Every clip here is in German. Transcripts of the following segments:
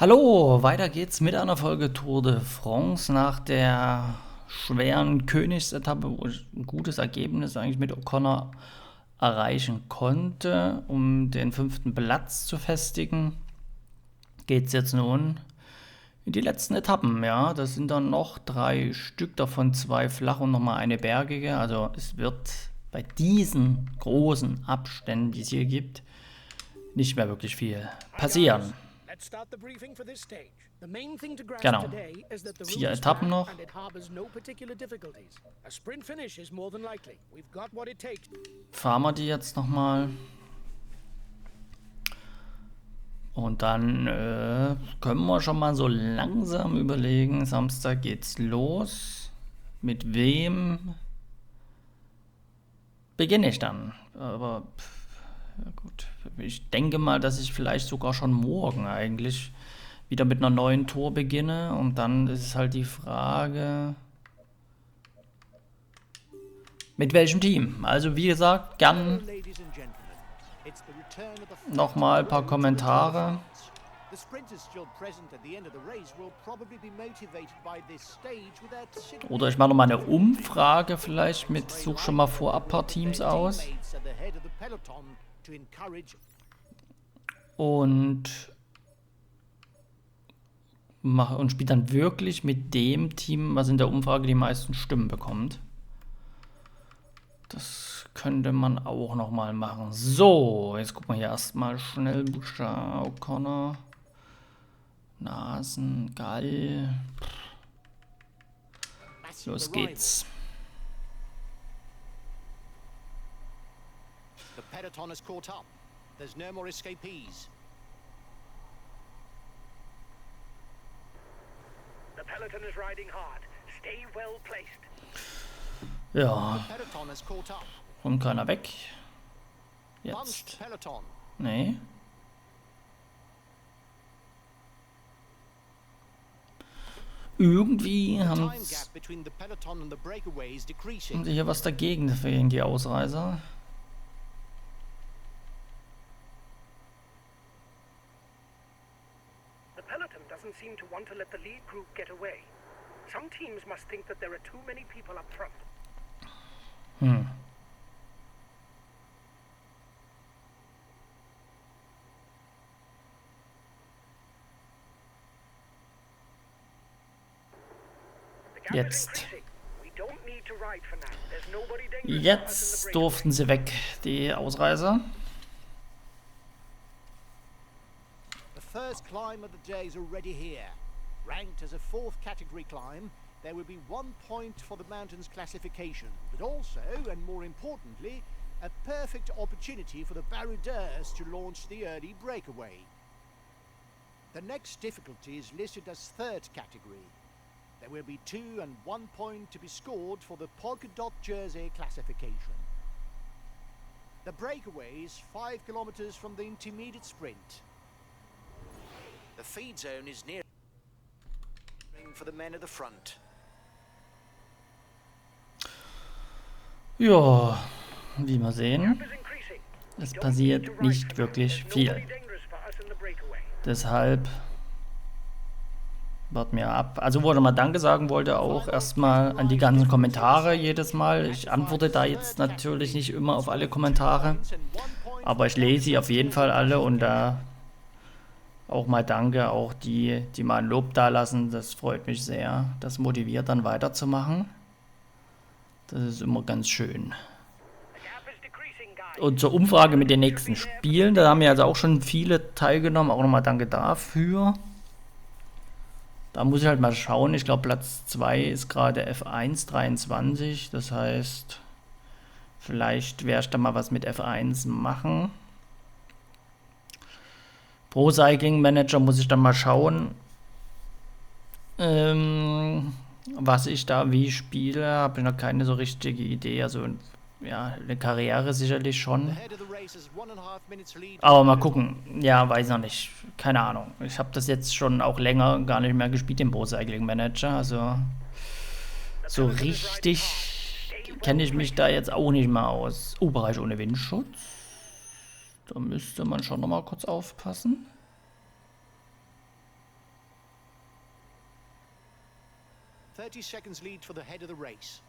Hallo, weiter geht's mit einer Folge Tour de France nach der schweren Königsetappe, wo ich ein gutes Ergebnis eigentlich mit O'Connor erreichen konnte, um den 5. Platz zu festigen. Geht's jetzt nun in die letzten Etappen, ja. Das sind dann noch 3 Stück, davon 2 flach und nochmal eine bergige. Also es wird bei diesen großen Abständen, die es hier gibt, nicht mehr wirklich viel passieren. Genau. 4 Etappen noch. Fahren wir die jetzt nochmal. Und dann können wir schon mal so langsam überlegen. Samstag geht's los. Mit wem beginne ich dann? Aber ja gut, ich denke mal, dass ich vielleicht sogar schon morgen eigentlich wieder mit einer neuen Tour beginne. Und dann ist es halt die Frage, mit welchem Team. Also wie gesagt, gern nochmal ein paar Kommentare. Oder ich mache nochmal eine Umfrage vielleicht mit, such schon mal vorab ein paar Teams aus. Und spiele dann wirklich mit dem Team, was in der Umfrage die meisten Stimmen bekommt. Das könnte man auch nochmal machen. So, jetzt gucken wir hier erstmal schnell. Buscher, O'Connor, Nasen, Gall. Los geht's. The peloton has caught up. There's no more escapees. The peloton is riding hard. Stay well placed. Ja. Kommt keiner weg. Jetzt. Nee. Irgendwie haben sie hier was dagegen für die Ausreißer. The peloton doesn't seem to want to let the lead group get away. Some teams must think that there are too many people up front. Jetzt durften sie weg, die Ausreißer. The first climb of the day is already here. Ranked as a 4th category climb, there will be 1 point for the mountain's classification, but also, and more importantly, a perfect opportunity for the baroudeurs to launch the early breakaway. The next difficulty is listed as 3rd category. There will be 2 and 1 point to be scored for the polka dot jersey classification. The breakaway is 5 kilometers from the intermediate sprint. The feed zone is near for the men at the front. Ja, wie wir sehen, es passiert nicht wirklich viel. Deshalb warten wir ab. Also, wo ich mal Danke sagen wollte, auch erstmal an die ganzen Kommentare jedes Mal. Ich antworte da jetzt natürlich nicht immer auf alle Kommentare, aber ich lese sie auf jeden Fall alle und da auch mal Danke, auch die mal ein Lob da lassen. Das freut mich sehr. Das motiviert dann weiterzumachen. Das ist immer ganz schön. Und zur Umfrage mit den nächsten Spielen, da haben ja also auch schon viele teilgenommen. Auch nochmal Danke dafür. Da muss ich halt mal schauen. Ich glaube, Platz 2 ist gerade F1 23. Das heißt, vielleicht werde ich da mal was mit F1 machen. Pro Cycling Manager muss ich dann mal schauen, was ich da wie spiele. Habe ich noch keine so richtige Idee. Also, ja, eine Karriere sicherlich schon. Aber mal gucken. Ja, weiß noch nicht. Keine Ahnung. Ich habe das jetzt schon auch länger gar nicht mehr gespielt, den Pro Cycling Manager. Also, so richtig kenne ich mich da jetzt auch nicht mehr aus. Oh, Bereich ohne Windschutz. Da müsste man schon noch mal kurz aufpassen. 30 seconds lead for the head of the race.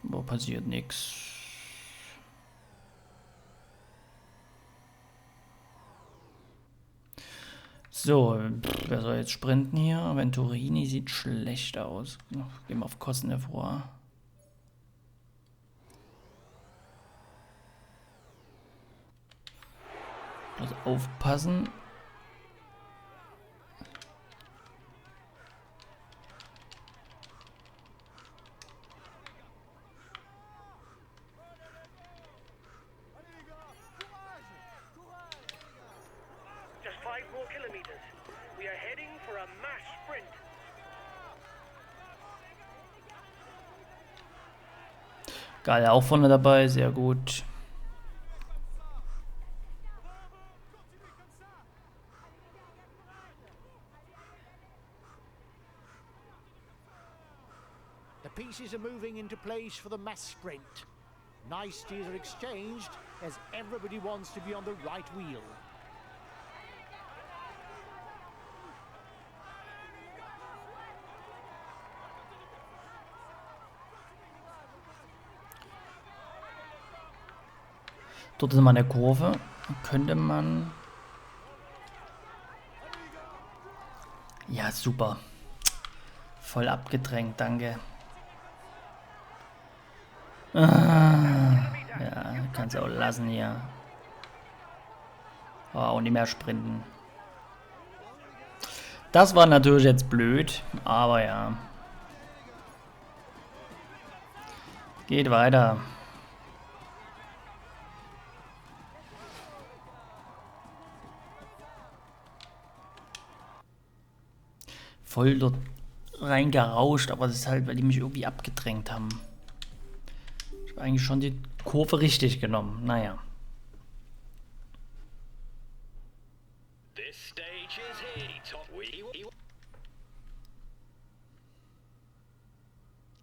Wo passiert nichts. So, wer soll jetzt sprinten hier? Venturini sieht schlecht aus. Gehen wir auf Kosten hervor. Also aufpassen. Just 5 more kilometers. We are heading for a mass sprint. Geil, auch vorne dabei, sehr gut. The pieces are moving into place for the mass sprint. Niceties are exchanged as everybody wants to be on the right wheel. Dort ist mal eine Kurve. Könnte man... Ja, super. Voll abgedrängt, danke. Ja, kannst auch lassen hier. Oh, auch nicht mehr sprinten. Das war natürlich jetzt blöd, aber ja. Geht weiter. Voll dort reingerauscht, aber das ist halt, weil die mich irgendwie abgedrängt haben. Ich habe eigentlich schon die Kurve richtig genommen. Naja.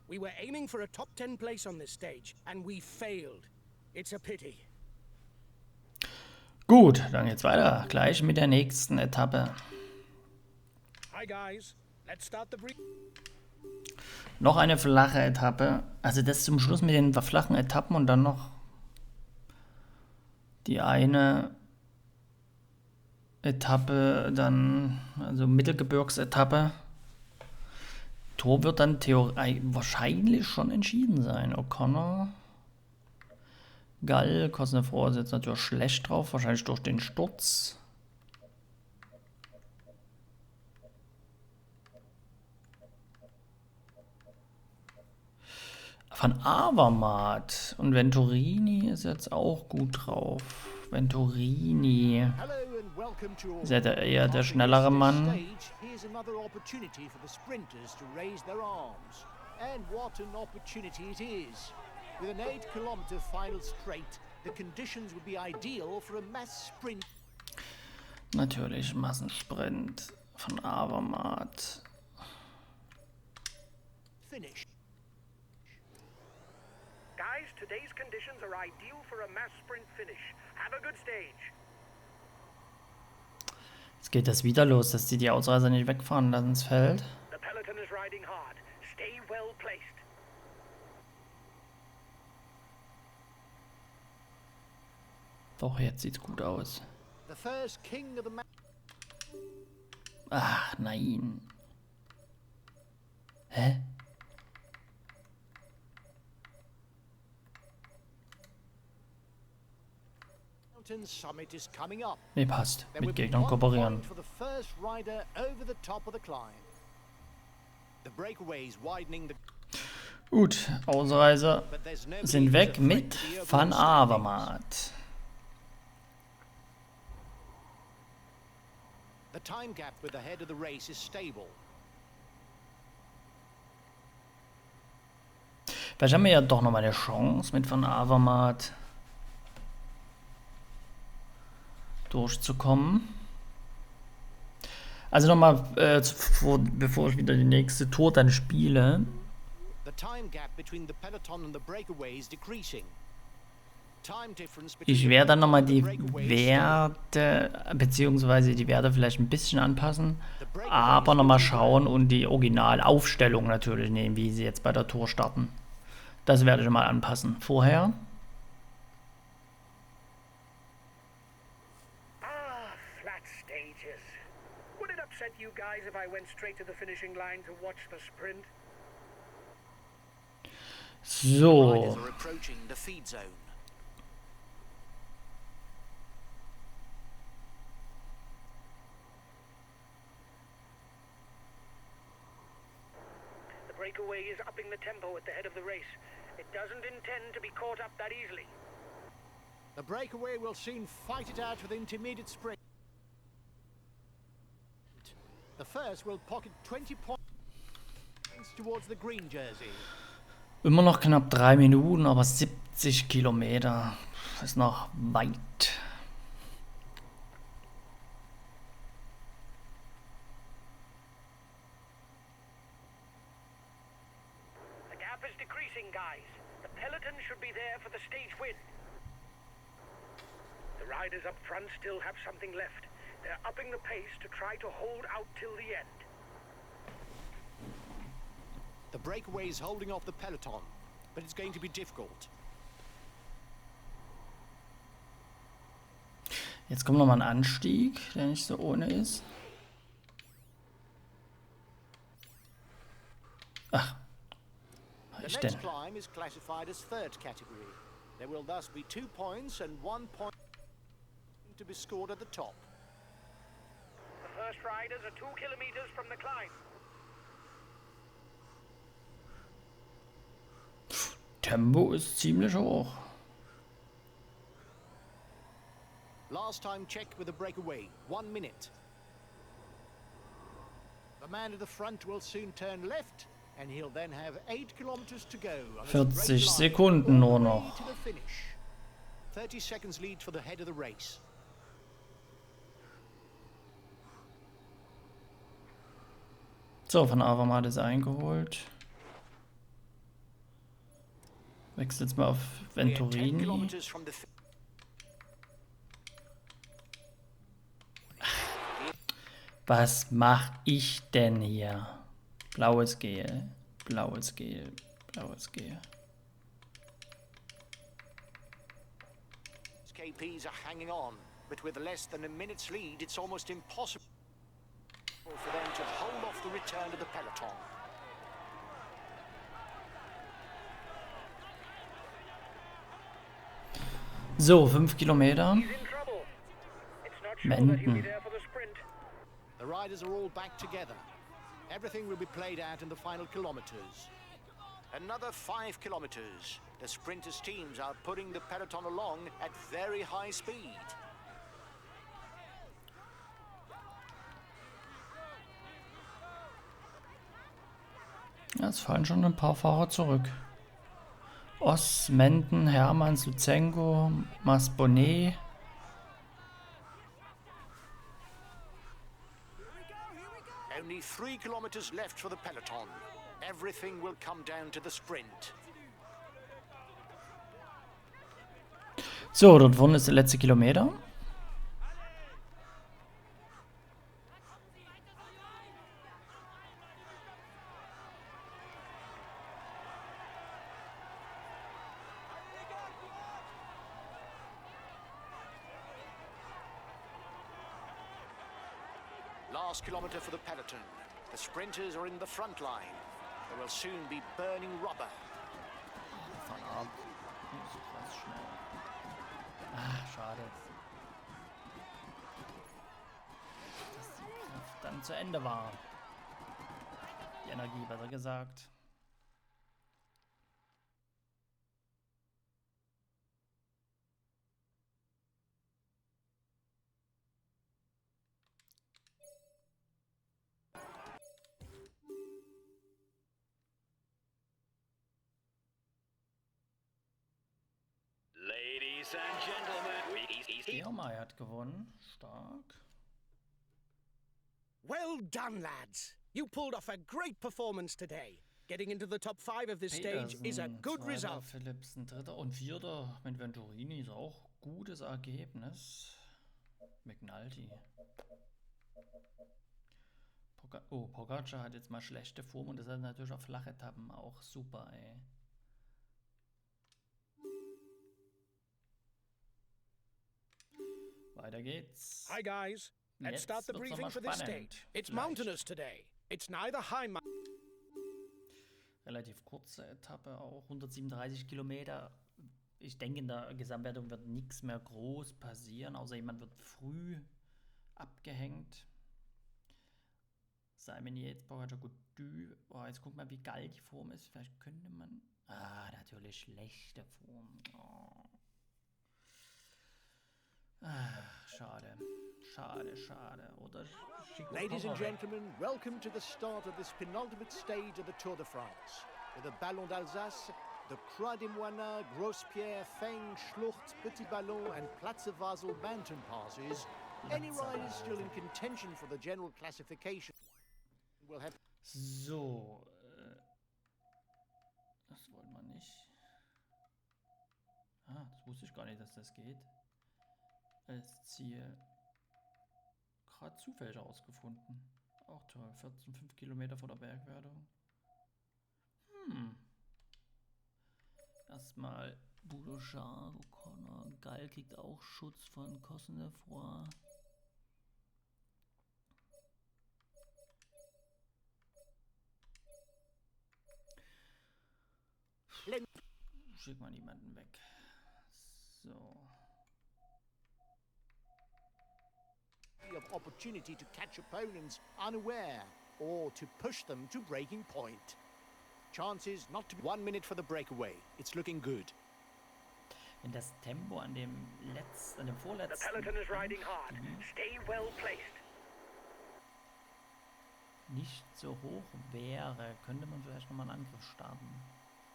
We were aiming for a top 10 place on this stage, and we failed. It's a pity. Gut, dann geht's weiter. Gleich mit der nächsten Etappe. Hi guys, let's start the brief. Noch eine flache Etappe. Also das zum Schluss mit den flachen Etappen und dann noch die eine Etappe, dann, also Mittelgebirgsetappe. Tor wird dann wahrscheinlich schon entschieden sein. O'Connor, Gall, Cosnefroy ist jetzt natürlich schlecht drauf, wahrscheinlich durch den Sturz. Van Avermaet und Venturini ist jetzt auch gut drauf. Venturini ist ja eher der schnellere Mann. Here's another opportunity for the sprinters to raise their arms. And what an opportunity it is. With an 8-kilometer final straight, the conditions would be ideal for a mass sprint. Natürlich Massensprint von Avermaet. Finish. Guys, today's conditions are ideal for a mass sprint finish. Have a good stage. Jetzt geht das wieder los, dass die Ausreißer nicht wegfahren lassen ins Feld. The peloton is riding hard. Stay well placed. Doch, jetzt sieht's gut aus. The first king of the Ach, nein. Hä? mountain summit is coming up. Nee, passt. There Mit will be Gegnern 1 kooperieren. point for the first rider over the top of the climb. The breakaways widening the Gut, Ausreißer but there's nobody sind who's weg afraid mit to be Van overall Avermaet. The time gap with the head of the race is stable. Vielleicht haben wir ja doch noch mal eine Chance mit Van Avermaet durchzukommen. Also nochmal, bevor ich wieder die nächste Tour dann spiele. The time gap between the peloton and the breakaway is decreasing. Time difference Ich between werde dann nochmal die breakaways. Werte, beziehungsweise die Werte vielleicht ein bisschen anpassen, The breakaways aber will nochmal be schauen und die Originalaufstellung natürlich nehmen, wie sie jetzt bei der Tour starten. Das werde ich mal anpassen. Vorher. Ah, flat stages. Would it upset you guys if I went straight to the finishing line to watch the sprint? Riders So. are approaching the feed zone. The breakaway is upping the tempo at the head of the race. It doesn't intend to be caught up that easily. The breakaway will soon fight it out with intermediate sprint. The first will pocket 20 points towards the green jersey. Immer noch knapp 3 Minuten, aber 70 Kilometer. Ist noch weit. The gap is decreasing, guys. The peloton should be there for the stage win. The riders up front still have something left. They're upping the pace to try to hold out till the end. The breakaway is holding off the peloton, but it's going to be difficult. Jetzt kommt nochmal ein Anstieg, der nicht so ohne ist. Ach, was The ist next denn? climb is classified as third category. There will thus be 2 points and 1 point to be scored at the top. The first riders are 2 kilometers from the climb. Tempo ist ziemlich hoch. Last time check with the breakaway, 1 minute. The man at the front will soon turn left, and he'll then have 8 kilometers to go. on a 40 straight line Sekunden all nur the way noch. to the finish. 30 seconds lead for the head of the race. So, von Avamat ist eingeholt. Wechselt jetzt mal auf We are 10 Venturini. kilometers from the Was mach ich denn hier? Blaues Gel, blaues Gel, blaues Gel. KPs are hanging on, but with less than a minute's lead, it's almost impossible for them to hold off the return of the peloton. So, 5 Kilometer. He's in trouble. It's not sure that he'll be Menden. there for the sprint. The riders are all back together. Everything will be played out in the final kilometers. Another 5 kilometers. The sprinters' teams are putting the peloton along at very high speed. Ja, es fallen schon ein paar Fahrer zurück. Oss, Menden, Hermanns, Luzenko, Masbonet. Only 3 kilometers left for the peloton. Everything will come down to the sprint. So, dort vorne ist der letzte Kilometer. Last kilometer for the peloton. The sprinters are in the front line. They will soon be burning rubber. Ah, schade. Dass die Kraft dann zu Ende war. Die Energie, besser gesagt. Ladies and gentlemen, Firma hat gewonnen. Stark. Well done, lads. You pulled off a great performance today. Getting into the top 5 of this stage is a good Zweiter, result. Philipsen, dritter und vierter mit Venturini ist auch gutes Ergebnis. McNulty. Pogacar hat jetzt mal schlechte Form und das hat natürlich auf flache Etappen auch super, ey. Weiter geht's. Hi guys, let's Jetzt start the wird's briefing noch for mal this spannend. stage. It's Vielleicht. mountainous today. It's neither high mountain. Relativ kurze Etappe auch, 137 Kilometer. Ich denke, in der Gesamtwertung wird nichts mehr groß passieren, außer jemand wird früh abgehängt. Simon Yates, Pogacar, Gaudu. Oh, jetzt guck mal, wie geil die Form ist. Vielleicht könnte man... Ah, natürlich schlechte Form. Oh. Ach, schade. Schade. Oder Ladies and gentlemen, welcome to the start of this penultimate stage of the Tour de France. With the Ballon d'Alsace, the Croix des Moines, Grosse-Pierre, Feng, Schlucht, Petit Ballon and Platze Vasel mountain passes, any riders still in contention for the general classification will have... So, das wollen wir nicht. Ah, das wusste ich gar nicht, dass das geht. Als Ziel. Gerade zufällig ausgefunden. Auch toll. 14,5 Kilometer vor der Bergwertung. Erstmal Boudouchard, O'Connor. Geil kriegt auch Schutz von Cosnefroy. Schick mal niemanden weg. So. of opportunity to catch opponents unaware or to push them to breaking point. Chances not to be 1 minute for the breakaway. It's looking good. Wenn das Tempo an dem vorletzten... The peloton is riding hard. Stay well placed. nicht so hoch wäre, könnte man vielleicht nochmal einen Angriff starten.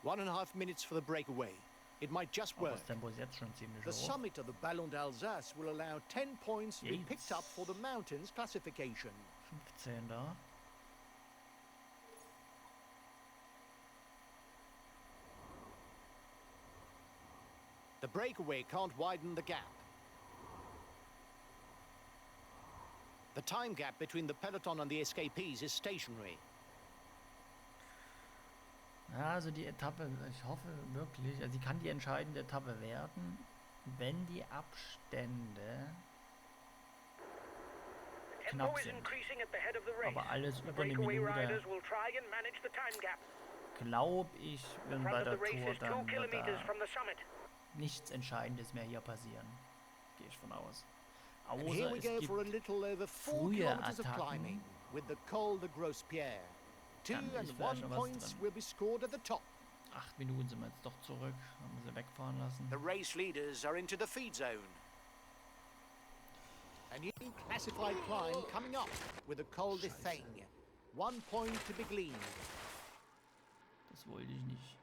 1.5 minutes for the breakaway. It might just Aber work. das Tempo ist jetzt schon ziemlich The hoch. summit of the Ballon d'Alsace will allow 10 points to be picked up for the mountains classification. 15 da. The breakaway can't widen the gap. The time gap between the peloton and the escapees is stationary. Ja, also die Etappe, ich hoffe wirklich, also sie kann die entscheidende Etappe werden, wenn die Abstände knapp sind. Aber alles über eine Minute, glaube ich, wenn bei der Tour dann wird da nichts Entscheidendes mehr hier passieren. Gehe ich von aus. And here Außer we es go for a gibt little over 4 frühe kilometers of Attacken. climbing with the Col de Grosse-Pierre. 2 Dann ist and vielleicht 1 noch was points drin. will be scored at the top. 8 Minuten sind wir jetzt doch zurück, haben wir sie wegfahren lassen. The race leaders are into the feed zone. A new classified climb coming up with the Col de Feng. 1 point to be gleaned. Das wollte ich nicht.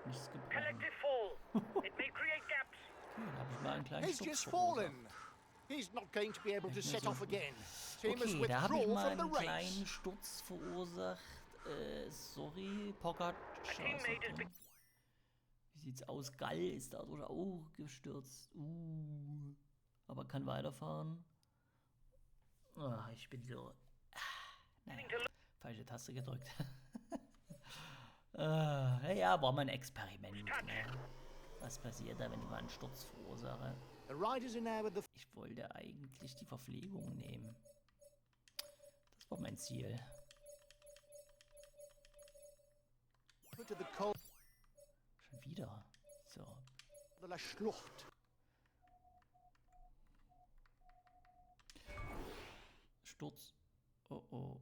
Nichts gebrochen. Collective fall. It may create gaps. Okay, da habe ich mal einen kleinen He's Sturz just verursacht. fallen. He's not going to be able to Nicht mehr set so off gut. again. So he must Okay, da habe ich withdraw mal from einen the kleinen race. Sturz verursacht. Sorry, Pogacar. teammate is Wie sieht's aus? Gall ist dadurch auch gestürzt. Aber kann weiterfahren. Ah, ich bin so... Naja, falsche Taste gedrückt. Ja, war mal ein Experiment. Ne? Was passiert da, wenn ich mal einen Sturz verursache? The riders are now at the Ich wollte eigentlich die Verpflegung nehmen. Das war mein Ziel. foot of the Col Schon wieder. So. de la Schlucht. Sturz. Oh oh.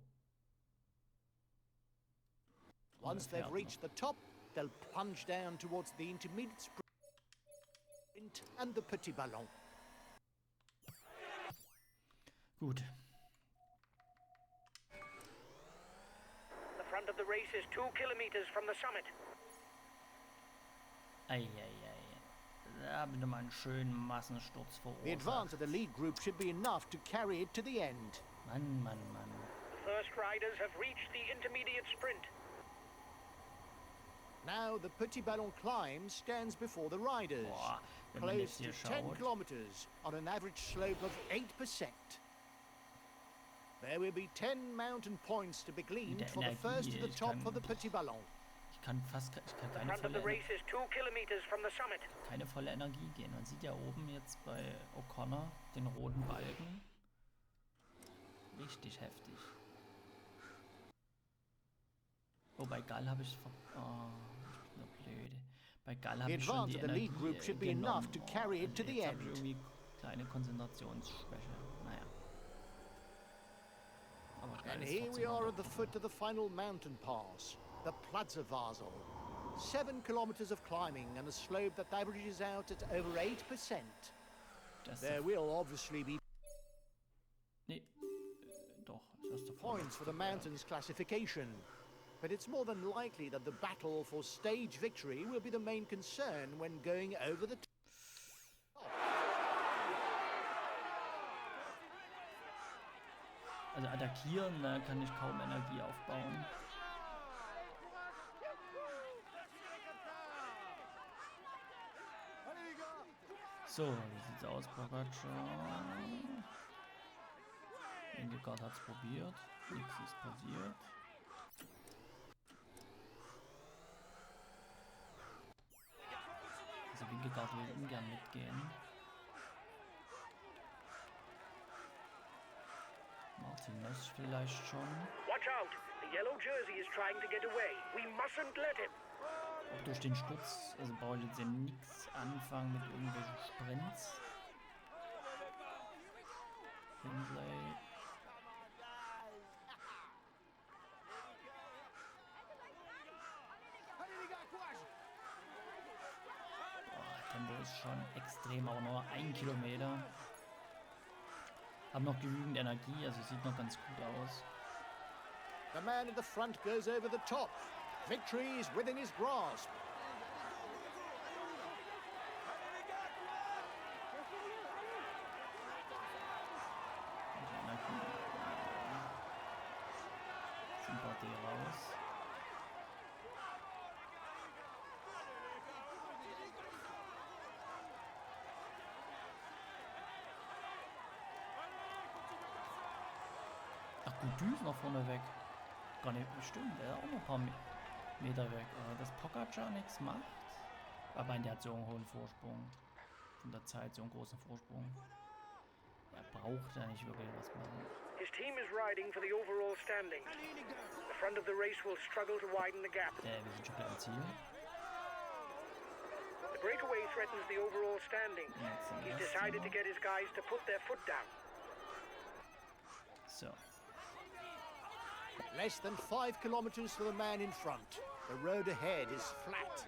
Once fährt they've noch. reached the top, they'll plunge down towards the intermediate sprint and the Petit Ballon. Gut. The front of the race is 2 kilometers from the summit. Eieiei. Da habe ich nochmal einen schönen Massensturz The advance verursacht. of the lead group should be enough to carry it to the end. Mann. The first riders have reached the intermediate sprint. Now the Petit Ballon climb stands before the riders. Boah, wenn man jetzt Close hier to 10 schaut. kilometers on an average slope of 8%. There will be 10 mountain points to be gleaned Der for the first to the Energie, top of the Petit Ballon. Ich kann The keine front of the volle, race is 2 kilometers from the summit. keine volle Energie gehen. Man sieht ja oben jetzt bei O'Connor den roten Balken. Richtig heftig. Oh, bei Gall habe ich... Oh, ich bin so blöde. Bei Gall habe The ich schon advance die of the lead Energie group should be genommen. enough to carry it to the Jetzt habe ich end. irgendwie kleine Konzentrationsschwäche. Naja. Aber Gall And ist here trotzdem we are noch at the foot of the final mountain pass, the Platzerwasel. 7 kilometers of climbing and a slope that averages out at over 8%. das There will obviously be Nee, doch. Das ist der points for the mountains classification. But it's more than likely that the battle for stage victory will be the main concern when going over the top. Also attackieren, da kann ich kaum Energie aufbauen. So, wie sieht's aus, Pogacar? Vingegaard hat's probiert, nichts ist passiert. Also Vingegaard will ungern mitgehen. Martinez vielleicht schon. Watch out! The yellow jersey is trying to get away. We mustn't let him. Auch durch den Sturz, also brauche ich jetzt ja nichts anfangen mit irgendwelchen Sprints. Hindley. Boah, Tempo ist schon extrem, aber nur 1 Kilometer. Hab noch genügend Energie, also sieht noch ganz gut aus. The man in the front goes over the top. Victory is within his grasp. Die Energie. Sympathie raus. Ach, Coutu ist noch vorne weg. Gar nicht, stimmt, der ist auch noch ein paar Meter weg. Aber dass Pogacar nichts macht. Aber der hat so einen hohen Vorsprung. Von der Zeit so einen großen Vorsprung. Er braucht ja nicht wirklich was machen. His team is riding for the overall standings. The front of the race will struggle to widen the gap. Wir sind schon wieder am Ziel. The breakaway threatens the overall standings. Jetzt zum He's ersten decided to Mal. get his guys to put their foot down. So. Less than 5 kilometers for the man in front. The road ahead is flat.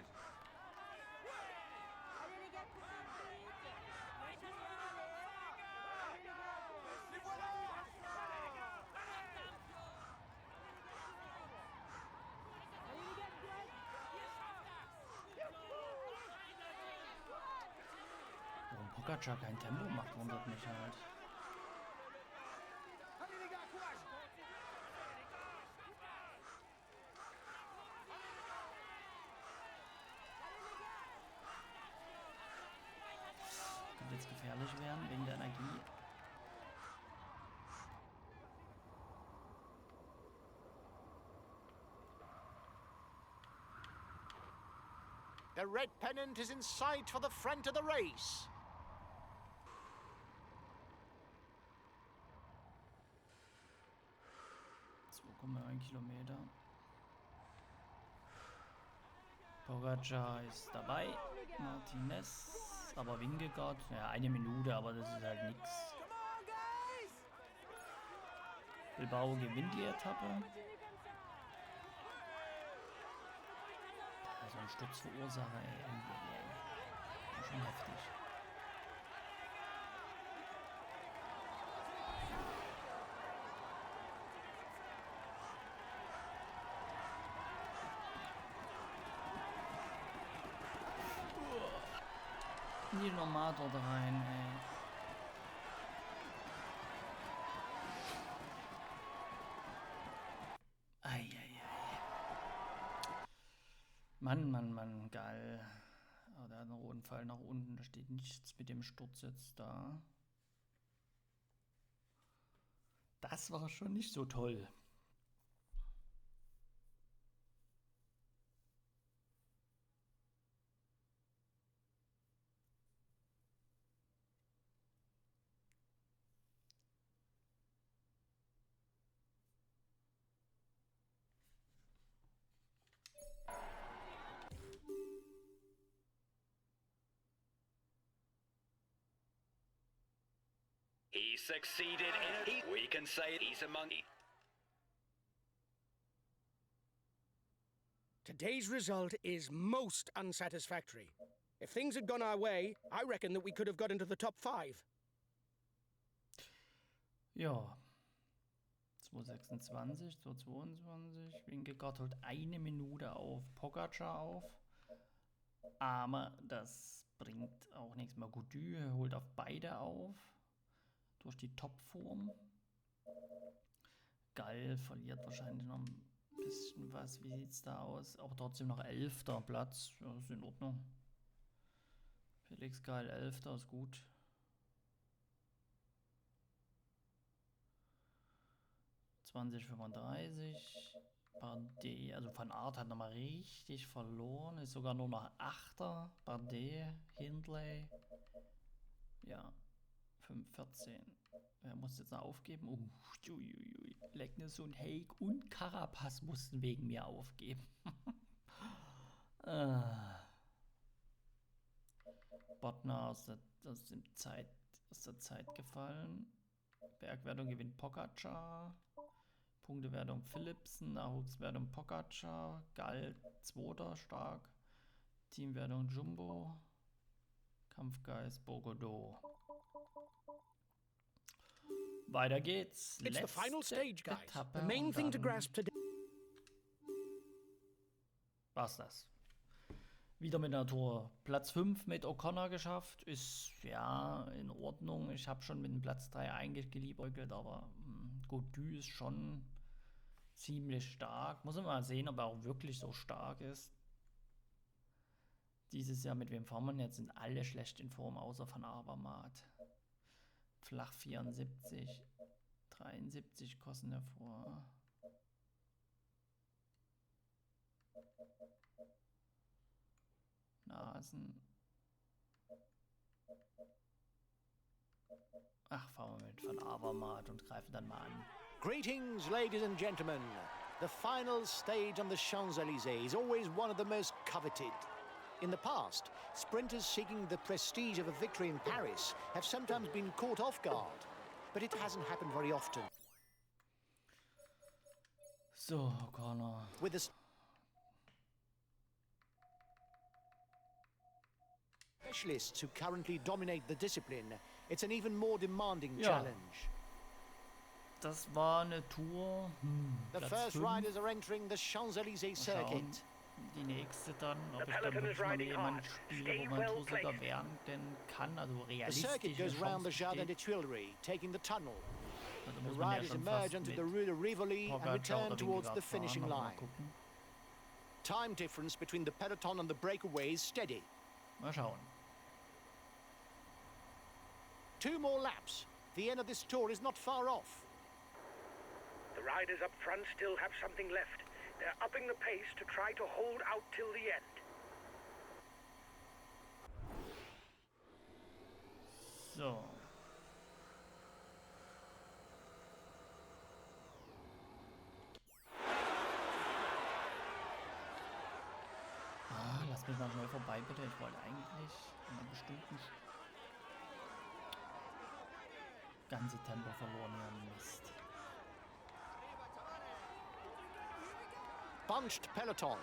Warum Pogacar kein Tempo macht, wundert mich halt. Könnte jetzt gefährlich werden wegen der Energie. The red pennant is in sight for the front of the race. Ein Kilometer. Pogacar ist dabei. Martinez. Aber Vingegaard. Ja, 1 Minute, aber das ist halt nichts. Bilbao gewinnt die Etappe. Also ein Sturzverursacher, ey. Schon heftig. Nie normal dort rein, ey. Mann, geil. Aber der hat einen roten Pfeil nach unten, da steht nichts mit dem Sturz jetzt da. Das war schon nicht so toll. He succeeded in it. We can say he's a monkey. Today's result is most unsatisfactory. If things had gone our way, I reckon that we could have got into the top 5. Ja. 226, 222. Winkelgard holt 1 Minute auf Pogacar auf. Aber das bringt auch nichts mehr. Goudy holt auf beide auf. Durch die Topform. Gall verliert wahrscheinlich noch ein bisschen was. Wie sieht es da aus? Aber trotzdem noch 11. Platz. Ja, ist in Ordnung. Felix Gall 11. ist gut. (20:35). Bardet, also Van Aert hat nochmal richtig verloren. Ist sogar nur noch 8. Bardet, Hindley. Ja. 5:14. Wer muss jetzt noch aufgeben? Lecknes und Haig und Carapaz mussten wegen mir aufgeben. Bottner aus der Zeit gefallen. Bergwertung gewinnt Pogacar. Punktewertung Philipsen. Nachwuchswertung Pogacar. Gall 2. stark. Teamwertung Jumbo. Kampfgeist Bogodo. Weiter geht's. It's the final stage, guys. Etappe The main und thing to dann grasp today. war's das. Wieder mit der Tour. Platz 5 mit O'Connor geschafft. Ist ja in Ordnung. Ich habe schon mit dem Platz 3 eigentlich geliebäugelt, aber Goudy ist schon ziemlich stark. Muss man mal sehen, ob er auch wirklich so stark ist. Dieses Jahr mit wem fahren wir jetzt? Sind alle schlecht in Form, außer Van Avermaet. Flach 74, 73 kosten davor. Nasen. Ach, fahren wir mit Van Avermaet und greifen dann mal an. Greetings, ladies and gentlemen. The final stage on the Champs-Élysées is always one of the most coveted. In the past, sprinters seeking the prestige of a victory in Paris have sometimes been caught off guard, but it hasn't happened very often. So, O'Connor. With the specialists who currently dominate the discipline, it's an even more demanding Ja. challenge. Das war eine Tour. The Platz first 5. riders are entering the Champs-Élysées Mal schauen, circuit. die nächste dann, ob The ich dann peloton wirklich is mal riding jemanden hard. spiele, Stay wo man well Toursiger placed. werden kann, also The realistisch circuit goes round the Jardin des Tuileries, taking the tunnel. Also The muss man ja riders schon emerge fast onto mit the Rue de Rivoli and Pogacar return oder towards the Wingegaard finishing fahren, aber mal line. gucken. Time difference between the peloton and the breakaway is steady. Mal schauen. 2 more laps. The end of this tour is not far off. The riders up front still have something left. They're upping the pace to try to hold out till the end. So. Lass mich mal schnell vorbei, bitte. Ich wollte eigentlich in einer bestimmten ganze Tempo verloren haben. Mist. Bunched peloton.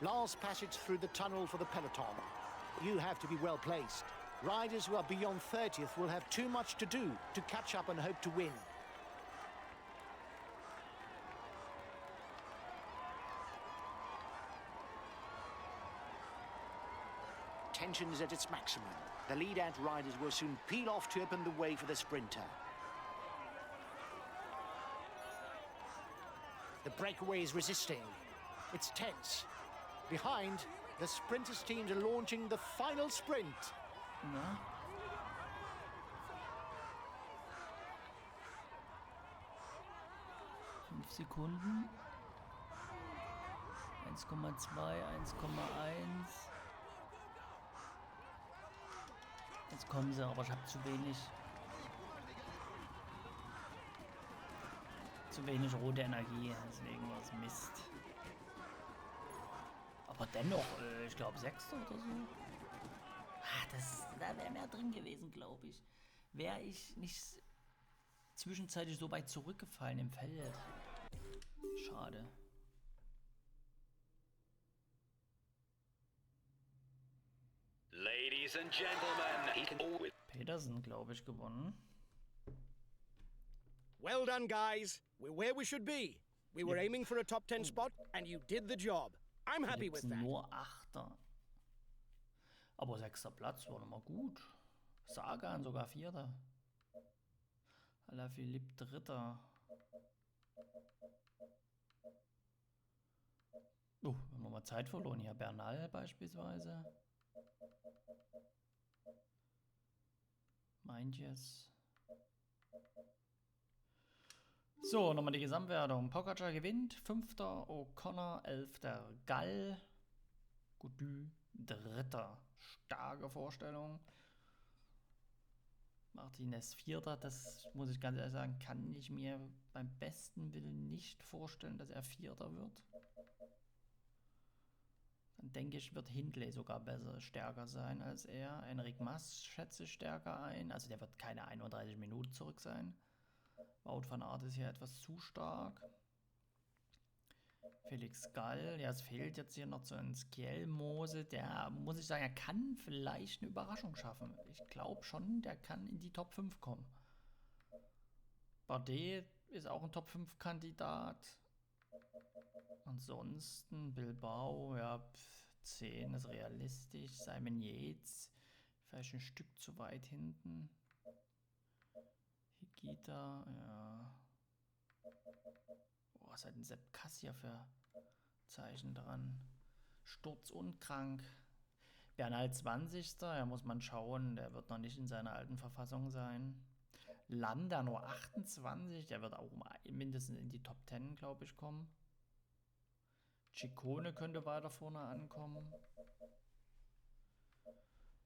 Last passage through the tunnel for the peloton. You have to be well placed. Riders who are beyond 30th will have too much to do to catch up and hope to win. Tension is at its maximum. The lead-out riders will soon peel off to open the way for the sprinter. The breakaway is resisting. It's tense. Behind, the sprinters teams are launching the final sprint. Na? Fünf Sekunden. 1,2, 1,1. Jetzt kommen sie, aber ich habe zu wenig rote Energie, deswegen war es Mist. Aber dennoch, ich glaube 6. oder so. Da wäre mehr drin gewesen, glaube ich. Wäre ich nicht zwischenzeitlich so weit zurückgefallen im Feld. Schade. Ladies and gentlemen, Petersen, glaube ich, gewonnen. Well done, guys. We're where we should be. We were aiming for a top 10 spot, and you did the job. I'm happy with that. Nur 8. Aber 6. Platz war nochmal gut. Sagan sogar 4. Alaphilippe 3. Oh, wir haben nochmal Zeit verloren hier. Bernal beispielsweise. Meint jetzt. So, nochmal die Gesamtwertung. Pogacar gewinnt, 5. O'Connor, 11. Gall, Goudy, 3. Starke Vorstellung. Martinez 4. Das muss ich ganz ehrlich sagen, kann ich mir beim besten Willen nicht vorstellen, dass er 4. wird. Dann denke ich, wird Hindley sogar stärker sein als er. Enric Mas schätze ich stärker ein. Also der wird keine 31 Minuten zurück sein. Wout van Aert ist hier etwas zu stark. Felix Gall, ja, es fehlt jetzt hier noch so ein Skjelmose. Der, muss ich sagen, er kann vielleicht eine Überraschung schaffen. Ich glaube schon, der kann in die Top 5 kommen. Bardet ist auch ein Top 5 Kandidat. Ansonsten Bilbao, ja, 10 ist realistisch. Simon Yates, vielleicht ein Stück zu weit hinten. Higita, ja. Oh, was hat ein Sepp Kass hier für Zeichen dran? Sturz und krank. Bernal 20. Ja, muss man schauen, der wird noch nicht in seiner alten Verfassung sein. Landa nur 28, der wird auch mindestens in die Top 10, glaube ich, kommen. Citroen könnte weiter vorne ankommen.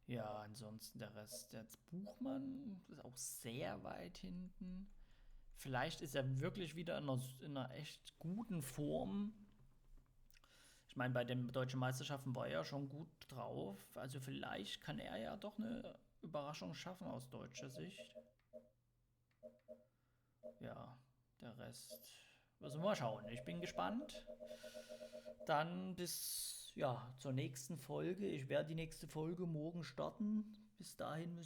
Ja, ansonsten der Rest. Jetzt Buchmann ist auch sehr weit hinten. Vielleicht ist er wirklich wieder in einer echt guten Form. Ich meine, bei den deutschen Meisterschaften war er schon gut drauf. Also vielleicht kann er ja doch eine Überraschung schaffen aus deutscher Sicht. Ja, der Rest müssen wir mal schauen. Ich bin gespannt. Dann bis zur nächsten Folge. Ich werde die nächste Folge morgen starten. Bis dahin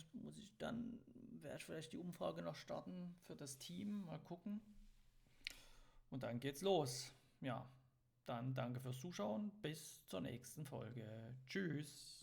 werde ich vielleicht die Umfrage noch starten für das Team. Mal gucken. Und dann geht's los. Ja, dann danke fürs Zuschauen. Bis zur nächsten Folge. Tschüss.